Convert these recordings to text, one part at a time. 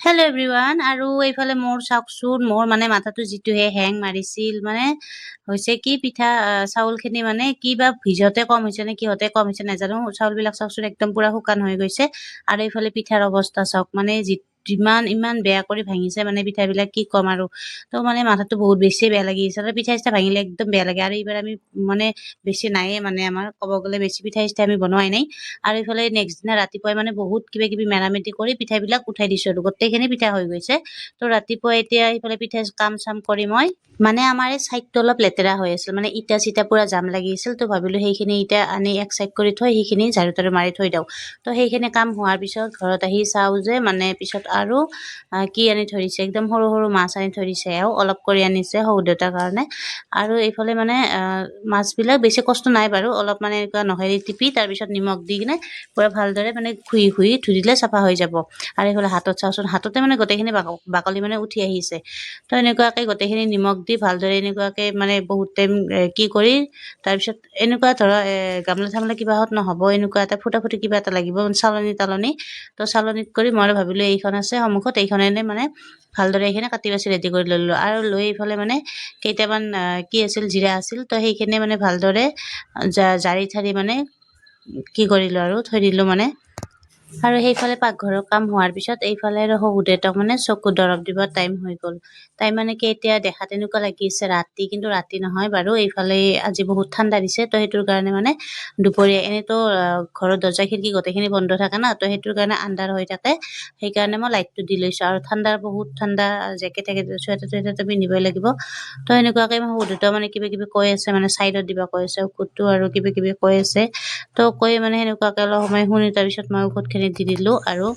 Hello' everyone আৰু এইফালে মোৰ চাওকচোন মোৰ মানে মাথাটো যিটোহে হেং মাৰিছিল মানে হৈছে কি পিঠা চাউলখিনি মানে কিবা ভিজতে কম হৈছে নে কিহতে কম হৈছে নাজানো চাউলবিলাক চাওকচোন একদম পুৰা শুকান হৈ গৈছে আৰু এইফালে পিঠাৰ অৱস্থা চাওক মানে ইমান বেয়া কৰি ভাঙিছে মানে পিঠাবিলাক কি ক'ম আৰু তো মানে মাথাটো বহুত বেছি বেয়া লাগি আছে আৰু পিঠা চিঠা ভাঙিলে একদম বেয়া লাগে আৰু এইবাৰ আমি মানে বেছি নাইয়ে মানে আমাৰ ক'ব গ'লে বেছি পিঠা চিঠা আমি বনোৱাই নাই আৰু এইফালে নেক্সট দিনা ৰাতিপুৱাই মানে বহুত কিবা কিবি মেৰামেতি কৰি পিঠাবিলাক উঠাই দিছো আৰু গোটেইখিনি পিঠা হৈ গৈছে তো ৰাতিপুৱা এতিয়া এইফালে পিঠা কাম চাম কৰি মই মানে আমাৰ এই চাইডটো অলপ লেতেৰা হৈ আছিল মানে ইটা চিটা পুৰা জাম লাগি আছিল তো ভাবিলো সেইখিনি ইটা আনি এক চাইড কৰি থৈ সেইখিনি ঝাৰু তাৰু মাৰি থৈ দিওঁ তো সেইখিনি কাম হোৱাৰ পিছত ঘৰত আহি চাওঁ যে মানে পিছত আৰু কি আনি থৈ দিছে একদম সৰু সৰু মাছ আনি থৈ দিছে আৰু অলপ কৰি আনিছে সৰু দেউতাৰ কাৰণে আৰু এইফালে মানে মাছবিলাক বেছি কষ্ট নাই বাৰু অলপ মানে এনেকুৱা নহেৰি টিপি তাৰপিছত নিমখ দি কিনে পুৰা ভালদৰে মানে ঘুহি ধুই দিলে চাফা হৈ যাব আৰু এইফালে হাতত চাওচোন হাততে মানে গোটেইখিনি বাকলি মানে উঠি আহিছে তো এনেকুৱাকে গোটেইখিনি নিমখ দি ভালদৰে এনেকুৱাকে মানে বহুত টাইম কি কৰি তাৰপিছত এনেকুৱা ধৰা গামলা চামলা কিবাহত নহ'ব এনেকুৱা এটা ফুটা ফুটি কিবা এটা লাগিব চালনী তালনি তো চালনীত কৰি মই ভাবিলো এইখন আছে সন্মুখত এইখনেৰে মানে ভালদৰে এইখিনি কাটি বাছি ৰেডি কৰি ল'লো আৰু লৈ এইফালে মানে কেইটামান কি আছিল জিৰা আছিল তো সেইখিনি মানে ভালদৰে জাৰি থাৰি মানে কি কৰিলো আৰু থৈ দিলো মানে আৰু সেইফালে পাকঘৰৰ কাম হোৱাৰ পিছত এইফালে আৰু শহু দেউতাক মানে চকু দৰৱ দিব টাইম হৈ গ'ল তাই মানে কি এতিয়া দেখা তেনেকুৱা লাগিছে ৰাতি কিন্তু ৰাতি নহয় বাৰু এইফালে আজি বহুত ঠাণ্ডা দিছে তো সেইটোৰ কাৰণে মানে দুপৰীয়া এনেতো ঘৰৰ দৰ্জা খিৰিকী গোটেইখিনি বন্ধ থাকে না তো সেইটোৰ কাৰণে আন্ধাৰ হৈ থাকে সেইকাৰণে মই লাইটটো দি লৈছো আৰু বহুত ঠাণ্ডা জেকেট থাকে চুৱেটাৰ টুৱেটাৰটো পিন্ধিবই লাগিব তো এনেকুৱাকে মই শহু দেউতাক মানে কিবা কিবি কৈ আছে মানে চাইডত দিবা কৈ আছে ঔষধটো আৰু কিবা কিবি কৈ আছে তো কৈ মানে সেনেকুৱাকে অলপ সময় শুনি তাৰপিছত মই ঔষধখিনি দি দিলো আৰু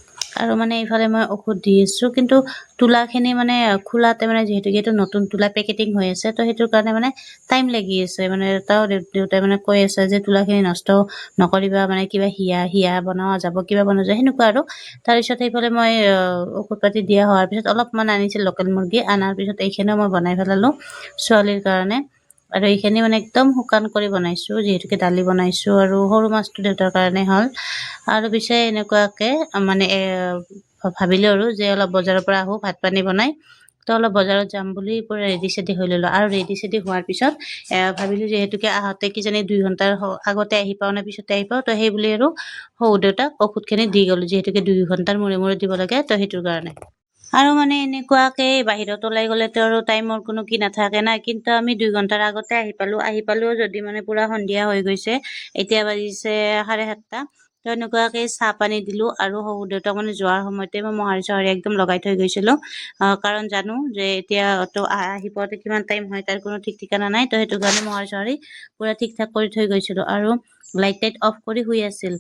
মানে এইফালে মই ঔষধ দি আছো কিন্তু তোলাখিনি মানে খোলাতে মানে যিহেতুকে এইটো নতুন তোলা পেকেটিং হৈ আছে তো সেইটোৰ কাৰণে মানে টাইম লাগি আছে মানে তাও দেউতাই মানে কৈ আছে যে তোলাখিনি নষ্ট নকৰিবা মানে কিবা হিয়া বনোৱা যাব কিবা বনোৱা যায় সেনেকুৱা আৰু তাৰপিছত সেইফালে মই ঔষধ পাতি দিয়া হোৱাৰ পিছত অলপমান আনিছিল লোকেল মুৰ্গী অনাৰ পিছত এইখিনিও মই বনাই পেলালো ছোৱালীৰ কাৰণে আৰু এইখিনি মানে একদম শুকান কৰি বনাইছো যিহেতুকে দালি বনাইছো আৰু সৰু মাছটো দেউতাৰ কাৰণে হ'ল আৰু পিছে এনেকুৱাকে মানে ভাবিলো আৰু যে অলপ বজাৰৰ পৰা আহো ভাত পানী বনাই তো অলপ বজাৰত যাম বুলি পুৰা ৰেডি চেডি হৈ ললো আৰু ৰেডি চেডি হোৱাৰ পিছত ভাবিলো যিহেতুকে আহোঁতে কিজানি 2 ঘণ্টাৰ আগতে আহি পাওঁ নে পিছতে আহি পাওঁ তো সেই বুলি আৰু শহু দেউতাক ঔষধখিনি দি গ'লো যিহেতুকে 2 ঘণ্টাৰ মূৰে দিব লাগে তো সেইটোৰ কাৰণে আৰু মানে এনেকুৱাকে বাহিৰত ওলাই গ'লেতো আৰু টাইমৰ কোনো কি নাথাকে না কিন্তু আমি 2 ঘণ্টাৰ আগতে আহি পালো যদি মানে পুৰা সন্ধিয়া হৈ গৈছে এতিয়া বাজিছে 7:30 তো এনেকুৱাকে চাহ পানী দিলো আৰু শহু দেউতাক মানে যোৱাৰ সময়তে মই মোহাৰি চোহাৰি একদম লগাই থৈ গৈছিলো কাৰণ জানো যে এতিয়া তো আহি পাওঁতে কিমান টাইম হয় তাৰ কোনো ঠিক ঠিকনা নাই তো সেইটো কাৰণে মোহাৰি চোহাৰি পুৰা ঠিক ঠাক কৰি থৈ গৈছিলো আৰু লাইট অফ কৰি শুই আছিল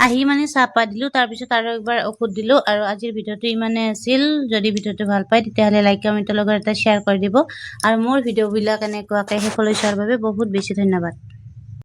আহি মানে চাহপাত দিলো তাৰপিছত আৰু একবাৰ ঔষধ দিলো আৰু আজিৰ ভিডিঅ'টো ইমানে আছিল যদি ভিডিঅ'টো ভাল পায় তেতিয়াহ'লে লাইক কমেণ্টৰ লগত এটা শ্বেয়াৰ কৰি দিব আৰু মোৰ ভিডিঅ'বিলাক এনেকুৱাকৈ শেষলৈ চোৱাৰ বাবে বহুত বেছি ধন্যবাদ।